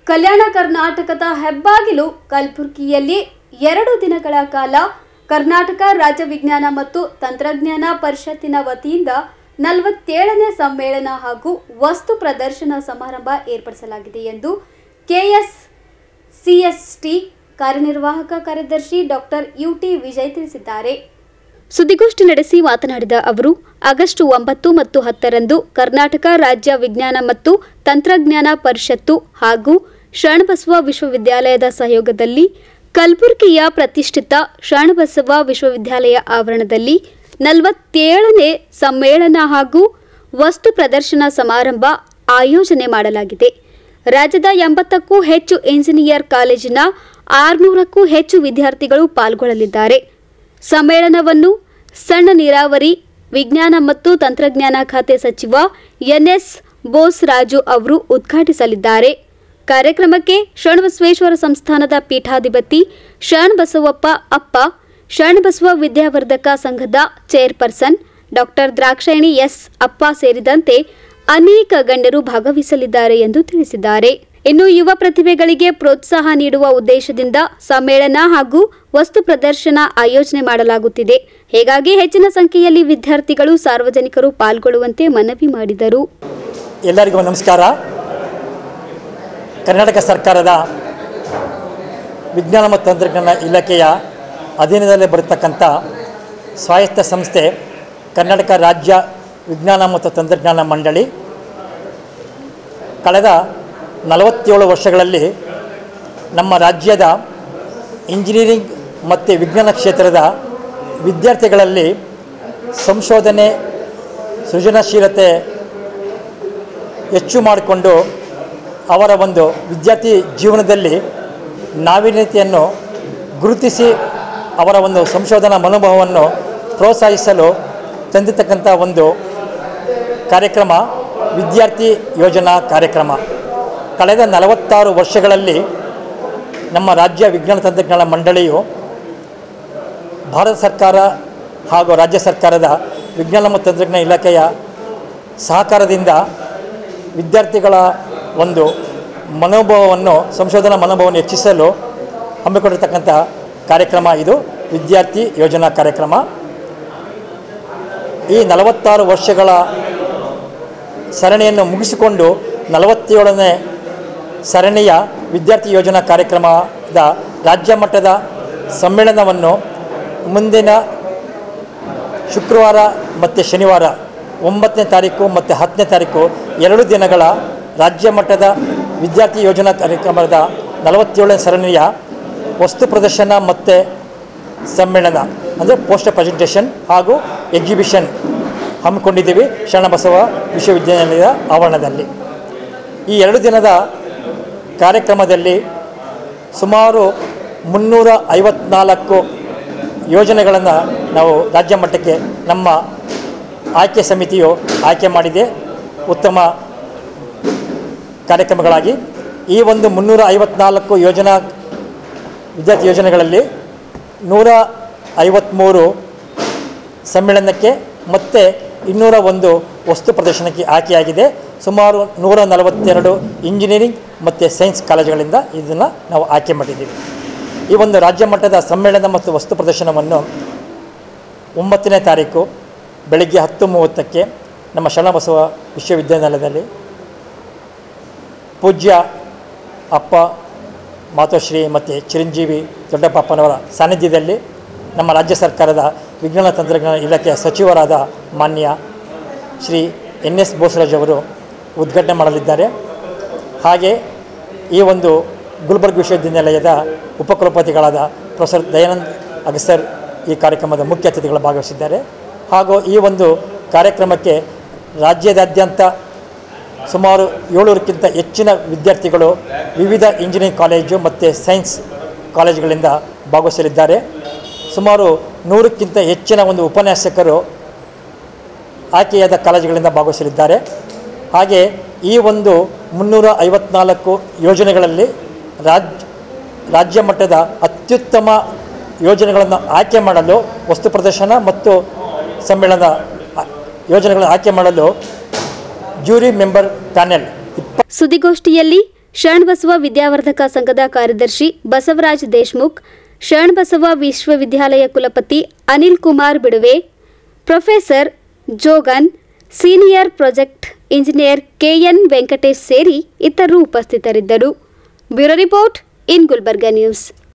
ಕಲ್ಯಾಣ ಕರ್ನಾಟಕದ ಹೆಬ್ಬಾಗಿಲು ಕಲಬುರಗಿಯಲ್ಲಿ 2 ದಿನಗಳ ಕಾಲ ಕರ್ನಾಟಕ ರಾಜ್ಯ ವಿಜ್ಞಾನ ಮತ್ತು ತಂತ್ರಜ್ಞಾನ ಪರಿಷತ್ತಿನ ವತಿಯಿಂದ 47ನೇ ಸಮ್ಮೇಳನ ಹಾಗೂ ವಸ್ತು ಪ್ರದರ್ಶನ ಸಮಾರಂಭ ಏರ್ಪಡಿಸಲಾಗಿದೆ ಎಂದು ಕೆಎಸ್ಸಿಎಸ್ಟಿ ಕಾರ್ಯನಿರ್ವಾಹಕ ಕಾರ್ಯದರ್ಶಿ ಡಾಕ್ಟರ್ ಯುಟಿ ವಿಜಯ್ ತಿಳಿಸಿದ್ದಾರೆ. ಸುದ್ದಿಗೋಷ್ಠಿ ನಡೆಸಿ ಮಾತನಾಡಿದ ಅವರು ಆಗಸ್ಟ್ 9 ಮತ್ತು 10ರಂದು ಕರ್ನಾಟಕ ರಾಜ್ಯ ವಿಜ್ಞಾನ ಮತ್ತು ತಂತ್ರಜ್ಞಾನ ಪರಿಷತ್ತು ಹಾಗೂ ಶರಣಬಸವ ವಿಶ್ವವಿದ್ಯಾಲಯದ ಸಹಯೋಗದಲ್ಲಿ ಕಲಬುರಗಿಯ ಪ್ರತಿಷ್ಠಿತ ಶರಣಬಸವ ವಿಶ್ವವಿದ್ಯಾಲಯ ಆವರಣದಲ್ಲಿ 47ನೇ ಸಮ್ಮೇಳನ ಹಾಗೂ ವಸ್ತು ಪ್ರದರ್ಶನ ಸಮಾರಂಭ ಆಯೋಜನೆ ಮಾಡಲಾಗಿದೆ. ರಾಜ್ಯದ 80ಕ್ಕೂ ಹೆಚ್ಚು ಇಂಜಿನಿಯರ್ ಕಾಲೇಜಿನ 600ಕ್ಕೂ ಹೆಚ್ಚು ವಿದ್ಯಾರ್ಥಿಗಳು ಪಾಲ್ಗೊಳ್ಳಲಿದ್ದಾರೆ. ಸಮ್ಮೇಳನವನ್ನು ಸಣ್ಣ ನೀರಾವರಿ ವಿಜ್ಞಾನ ಮತ್ತು ತಂತ್ರಜ್ಞಾನ ಖಾತೆ ಸಚಿವ ಎನ್ಎಸ್ ಬೋಸರಾಜು ಅವರು ಉದ್ಘಾಟಿಸಲಿದ್ದಾರೆ. ಕಾರ್ಯಕ್ರಮಕ್ಕೆ ಶರಣಬಸವೇಶ್ವರ ಸಂಸ್ಥಾನದ ಪೀಠಾಧಿಪತಿ ಶರಣಬಸವಪ್ಪ ಅಪ್ಪ, ಶರಣಬಸವ ವಿದ್ಯಾವರ್ಧಕ ಸಂಘದ ಚೇರ್ಪರ್ಸನ್ ಡಾಕ್ಟರ್ ದ್ರಾಕ್ಷಾಯಣಿ ಎಸ್ ಅಪ್ಪ ಸೇರಿದಂತೆ ಅನೇಕ ಗಣ್ಯರು ಭಾಗವಹಿಸಲಿದ್ದಾರೆ ಎಂದು ತಿಳಿಸಿದ್ದಾರೆ. ಇನ್ನು ಯುವ ಪ್ರತಿಭೆಗಳಿಗೆ ಪ್ರೋತ್ಸಾಹ ನೀಡುವ ಉದ್ದೇಶದಿಂದ ಸಮ್ಮೇಳನ ಹಾಗೂ ವಸ್ತು ಪ್ರದರ್ಶನ ಆಯೋಜನೆ ಮಾಡಲಾಗುತ್ತಿದೆ. ಹೀಗಾಗಿ ಹೆಚ್ಚಿನ ಸಂಖ್ಯೆಯಲ್ಲಿ ವಿದ್ಯಾರ್ಥಿಗಳು ಸಾರ್ವಜನಿಕರು ಪಾಲ್ಗೊಳ್ಳುವಂತೆ ಮನವಿ ಮಾಡಿದರು. ಎಲ್ಲರಿಗೂ ನಮಸ್ಕಾರ. ಕರ್ನಾಟಕ ಸರ್ಕಾರದ ವಿಜ್ಞಾನ ಮತ್ತು ತಂತ್ರಜ್ಞಾನ ಇಲಾಖೆಯ ಅಧೀನದಲ್ಲಿ ಬರತಕ್ಕಂಥ ಸ್ವಾಯತ್ತ ಸಂಸ್ಥೆ ಕರ್ನಾಟಕ ರಾಜ್ಯ ವಿಜ್ಞಾನ ಮತ್ತು ತಂತ್ರಜ್ಞಾನ ಮಂಡಳಿ ಕಳೆದ 47 ವರ್ಷಗಳಲ್ಲಿ ನಮ್ಮ ರಾಜ್ಯದ ಇಂಜಿನಿಯರಿಂಗ್ ಮತ್ತು ವಿಜ್ಞಾನ ಕ್ಷೇತ್ರದ ವಿದ್ಯಾರ್ಥಿಗಳಲ್ಲಿ ಸಂಶೋಧನೆ, ಸೃಜನಶೀಲತೆ ಹೆಚ್ಚು ಮಾಡಿಕೊಂಡು ಅವರ ಒಂದು ವಿದ್ಯಾರ್ಥಿ ಜೀವನದಲ್ಲಿ ನಾವೀನ್ಯತೆಯನ್ನು ಗುರುತಿಸಿ ಅವರ ಒಂದು ಸಂಶೋಧನಾ ಮನೋಭಾವವನ್ನು ಪ್ರೋತ್ಸಾಹಿಸಲು ತಂದಿರತಕ್ಕಂಥ ಒಂದು ಕಾರ್ಯಕ್ರಮ ವಿದ್ಯಾರ್ಥಿ ಯೋಜನಾ ಕಾರ್ಯಕ್ರಮ. ಕಳೆದ 46 ವರ್ಷಗಳಲ್ಲಿ ನಮ್ಮ ರಾಜ್ಯ ವಿಜ್ಞಾನ ತಂತ್ರಜ್ಞಾನ ಮಂಡಳಿಯು ಭಾರತ ಸರ್ಕಾರ ಹಾಗೂ ರಾಜ್ಯ ಸರ್ಕಾರದ ವಿಜ್ಞಾನ ಮತ್ತು ತಂತ್ರಜ್ಞಾನ ಇಲಾಖೆಯ ಸಹಕಾರದಿಂದ ವಿದ್ಯಾರ್ಥಿಗಳ ಒಂದು ಮನೋಭಾವವನ್ನು, ಸಂಶೋಧನಾ ಮನೋಭಾವವನ್ನು ಹೆಚ್ಚಿಸಲು ಹಮ್ಮಿಕೊಂಡಿರ್ತಕ್ಕಂಥ ಕಾರ್ಯಕ್ರಮ ಇದು ವಿದ್ಯಾರ್ಥಿ ಯೋಜನಾ ಕಾರ್ಯಕ್ರಮ. ಈ 46 ವರ್ಷಗಳ ಸರಣಿಯನ್ನು ಮುಗಿಸಿಕೊಂಡು 47ನೇ ಸರಣಿಯ ವಿದ್ಯಾರ್ಥಿ ಯೋಜನಾ ಕಾರ್ಯಕ್ರಮದ ರಾಜ್ಯ ಮಟ್ಟದ ಸಮ್ಮೇಳನವನ್ನು ಮುಂದಿನ ಶುಕ್ರವಾರ ಮತ್ತು ಶನಿವಾರ 9ನೇ ತಾರೀಕು ಮತ್ತು 10ನೇ ತಾರೀಕು 2 ದಿನಗಳ ರಾಜ್ಯ ಮಟ್ಟದ ವಿದ್ಯಾರ್ಥಿ ಯೋಜನಾ ಕಾರ್ಯಕ್ರಮದ 47ನೇ ಸರಣಿಯ ವಸ್ತು ಪ್ರದರ್ಶನ ಮತ್ತು ಸಮ್ಮೇಳನ ಅಂದರೆ ಪೋಸ್ಟರ್ ಪ್ರೆಸೆಂಟೇಷನ್ ಹಾಗೂ ಎಕ್ಸಿಬಿಷನ್ ಹಮ್ಮಿಕೊಂಡಿದ್ದೀವಿ ಶರಣಬಸವ ವಿಶ್ವವಿದ್ಯಾನಿಲಯದ ಆವರಣದಲ್ಲಿ. ಈ 2 ದಿನದ ಕಾರ್ಯಕ್ರಮದಲ್ಲಿ ಸುಮಾರು 354 ಯೋಜನೆಗಳನ್ನು ನಾವು ರಾಜ್ಯ ಮಟ್ಟಕ್ಕೆ ನಮ್ಮ ಆಯ್ಕೆ ಸಮಿತಿಯು ಆಯ್ಕೆ ಮಾಡಿದೆ ಉತ್ತಮ ಕಾರ್ಯಕ್ರಮಗಳಾಗಿ. ಈ ಒಂದು 354 ವಿದ್ಯಾರ್ಥಿ ಯೋಜನೆಗಳಲ್ಲಿ 153 ಸಮ್ಮೇಳನಕ್ಕೆ ಮತ್ತು 201 ವಸ್ತು ಪ್ರದರ್ಶನಕ್ಕೆ ಆಯ್ಕೆಯಾಗಿದೆ. ಸುಮಾರು 142 ಇಂಜಿನಿಯರಿಂಗ್ ಮತ್ತು ಸೈನ್ಸ್ ಕಾಲೇಜುಗಳಿಂದ ಇದನ್ನು ನಾವು ಆಯ್ಕೆ ಮಾಡಿದ್ದೀವಿ. ಈ ಒಂದು ರಾಜ್ಯ ಮಟ್ಟದ ಸಮ್ಮೇಳನ ಮತ್ತು ವಸ್ತು ಪ್ರದರ್ಶನವನ್ನು 9ನೇ ತಾರೀಕು ಬೆಳಗ್ಗೆ 10:30ಕ್ಕೆ ನಮ್ಮ ಶರಣಬಸವ ವಿಶ್ವವಿದ್ಯಾನಿಲಯದಲ್ಲಿ ಪೂಜ್ಯ ಅಪ್ಪ ಮಾತೋಶ್ರೀ ಮತ್ತು ಚಿರಂಜೀವಿ ದೊಡ್ಡಪ್ಪನವರ ಸಾನ್ನಿಧ್ಯದಲ್ಲಿ ನಮ್ಮ ರಾಜ್ಯ ಸರ್ಕಾರದ ವಿಜ್ಞಾನ ತಂತ್ರಜ್ಞಾನ ಇಲಾಖೆಯ ಸಚಿವರಾದ ಮಾನ್ಯ ಶ್ರೀ ಎನ್.ಎಸ್. ಬೋಸರಾಜ್ ಅವರು ಉದ್ಘಾಟನೆ ಮಾಡಲಿದ್ದಾರೆ. ಹಾಗೆ ಈ ಒಂದು ಗುಲ್ಬರ್ಗ ವಿಶ್ವವಿದ್ಯಾನಿಲಯದ ಉಪಕುಲಪತಿಗಳಾದ ಪ್ರೊಫೆಸರ್ ದಯಾನಂದ್ ಅಗಸರ್ ಈ ಕಾರ್ಯಕ್ರಮದ ಮುಖ್ಯ ಅತಿಥಿಗಳು ಭಾಗವಹಿಸಿದ್ದಾರೆ. ಹಾಗೂ ಈ ಒಂದು ಕಾರ್ಯಕ್ರಮಕ್ಕೆ ರಾಜ್ಯದಾದ್ಯಂತ ಸುಮಾರು 700ಕ್ಕಿಂತ ಹೆಚ್ಚಿನ ವಿದ್ಯಾರ್ಥಿಗಳು ವಿವಿಧ ಇಂಜಿನಿಯರಿಂಗ್ ಕಾಲೇಜು ಮತ್ತು ಸೈನ್ಸ್ ಕಾಲೇಜುಗಳಿಂದ ಭಾಗವಹಿಸಲಿದ್ದಾರೆ. ಸುಮಾರು 100ಕ್ಕಿಂತ ಹೆಚ್ಚಿನ ಒಂದು ಉಪನ್ಯಾಸಕರು ಆಯ್ಕೆಯಾದ ಕಾಲೇಜುಗಳಿಂದ ಭಾಗವಹಿಸಲಿದ್ದಾರೆ. ಹಾಗೆ ಈ ಒಂದು 354 ಯೋಜನೆಗಳಲ್ಲಿ ರಾಜ್ಯ ಮಟ್ಟದ ಅತ್ಯುತ್ತಮ ಯೋಜನೆಗಳನ್ನು ಆಯ್ಕೆ ಮಾಡಲು ವಸ್ತು ಪ್ರದರ್ಶನ ಮತ್ತು ಸಮ್ಮೇಳನ ಯೋಜನೆಗಳನ್ನು ಆಯ್ಕೆ ಮಾಡಲು ಜ್ಯೂರಿ ಮೆಂಬರ್ ಪ್ಯಾನೆಲ್ ಸುದ್ದಿಗೋಷ್ಠಿಯಲ್ಲಿ ಶರಣಬಸವ ವಿದ್ಯಾವರ್ಧಕ ಸಂಘದ ಕಾರ್ಯದರ್ಶಿ ಬಸವರಾಜ್ ದೇಶ್ಮುಖ್, ಶರಣಬಸವ ವಿಶ್ವವಿದ್ಯಾಲಯ ಕುಲಪತಿ Anil Kumar Biduve, professor Jogan, senior project engineer KN Venkatesh ಸೇರಿ ಇತರರು ಉಪಸ್ಥಿತರಿದ್ದರು. Bureau report in Gulbarga news.